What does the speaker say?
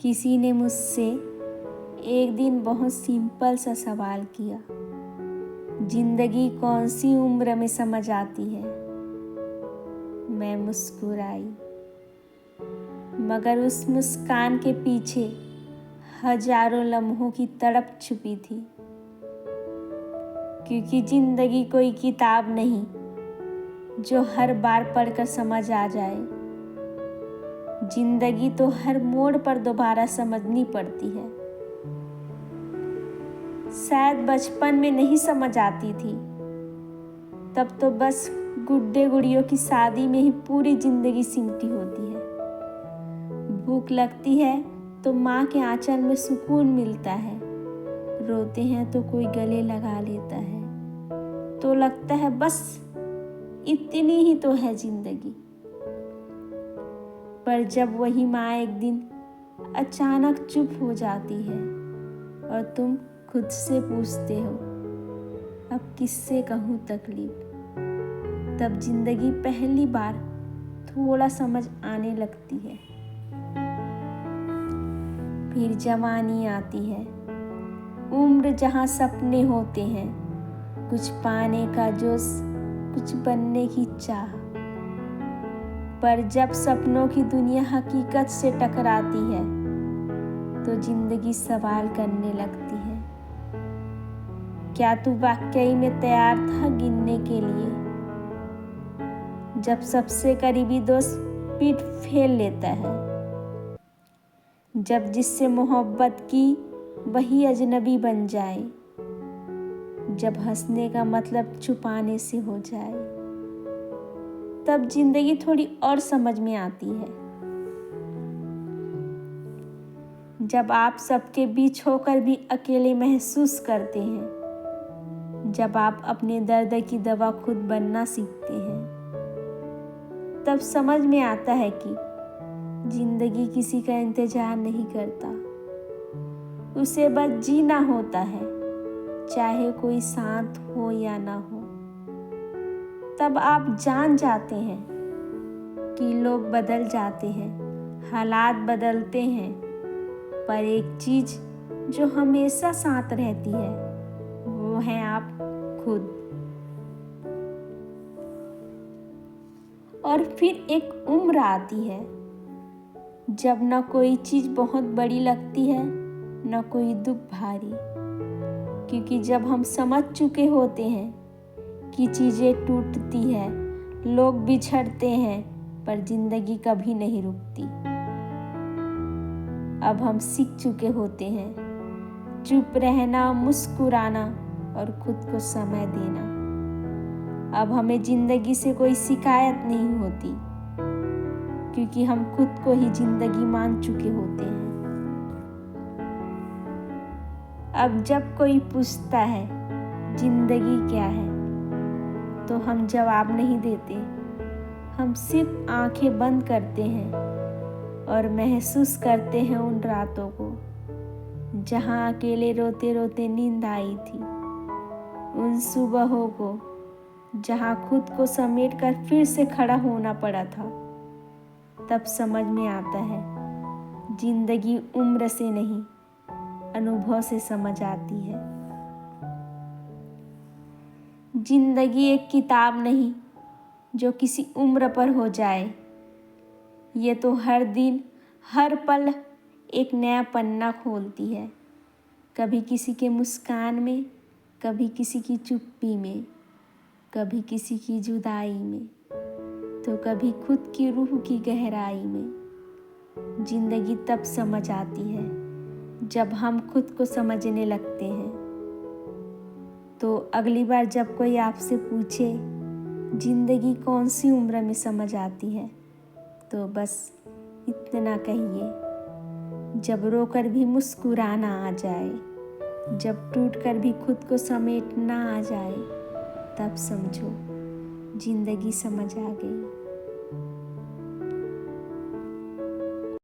किसी ने मुझसे एक दिन बहुत सिंपल सा सवाल किया, जिंदगी कौन सी उम्र में समझ आती है। मैं मुस्कुराई, मगर उस मुस्कान के पीछे हजारों लम्हों की तड़प छुपी थी। क्योंकि जिंदगी कोई किताब नहीं जो हर बार पढ़कर समझ आ जाए। जिंदगी तो हर मोड़ पर दोबारा समझनी पड़ती है। शायद बचपन में नहीं समझ आती थी, तब तो बस गुड्डे गुड़ियों की शादी में ही पूरी जिंदगी सिमटी होती है। भूख लगती है तो माँ के आंचल में सुकून मिलता है, रोते हैं तो कोई गले लगा लेता है, तो लगता है बस इतनी ही तो है जिंदगी। पर जब वही माँ एक दिन अचानक चुप हो जाती है और तुम खुद से पूछते हो, अब किससे कहूँ तकलीफ, तब जिंदगी पहली बार थोड़ा समझ आने लगती है। फिर जवानी आती है, उम्र जहाँ सपने होते हैं, कुछ पाने का जोश, कुछ बनने की चाह। पर जब सपनों की दुनिया हकीकत से टकराती है, तो जिंदगी सवाल करने लगती है, क्या तू वाकई में तैयार था गिनने के लिए। जब सबसे करीबी दोस्त पीठ फेर लेता है, जब जिससे मोहब्बत की वही अजनबी बन जाए, जब हंसने का मतलब छुपाने से हो जाए, तब जिंदगी थोड़ी और समझ में आती है। जब आप सबके बीच होकर भी अकेले महसूस करते हैं, जब आप अपने दर्द की दवा खुद बनना सीखते हैं, तब समझ में आता है कि जिंदगी किसी का इंतजार नहीं करता, उसे बस जीना होता है, चाहे कोई साथ हो या ना हो। तब आप जान जाते हैं कि लोग बदल जाते हैं, हालात बदलते हैं, पर एक चीज जो हमेशा साथ रहती है, वो है आप खुद। और फिर एक उम्र आती है जब न कोई चीज बहुत बड़ी लगती है, न कोई दुख भारी। क्योंकि जब हम समझ चुके होते हैं कि चीजें टूटती है, लोग बिछड़ते हैं, पर जिंदगी कभी नहीं रुकती। अब हम सीख चुके होते हैं चुप रहना, मुस्कुराना और खुद को समय देना। अब हमें जिंदगी से कोई शिकायत नहीं होती, क्योंकि हम खुद को ही जिंदगी मान चुके होते हैं। अब जब कोई पूछता है जिंदगी क्या है, तो हम जवाब नहीं देते, हम सिर्फ आंखें बंद करते हैं और महसूस करते हैं उन रातों को जहां अकेले रोते रोते नींद आई थी, उन सुबहों को जहां खुद को समेट कर फिर से खड़ा होना पड़ा था। तब समझ में आता है जिंदगी उम्र से नहीं, अनुभव से समझ आती है। जिंदगी एक किताब नहीं जो किसी उम्र पर हो जाए, ये तो हर दिन हर पल एक नया पन्ना खोलती है। कभी किसी के मुस्कान में, कभी किसी की चुप्पी में, कभी किसी की जुदाई में, तो कभी खुद की रूह की गहराई में। जिंदगी तब समझ आती है जब हम खुद को समझने लगते हैं। तो अगली बार जब कोई आपसे पूछे जिंदगी कौन सी उम्र में समझ आती है, तो बस इतना कहिए, जब रोकर भी मुस्कुराना आ जाए, जब टूटकर भी खुद को समेटना आ जाए, तब समझो जिंदगी समझ आ गई।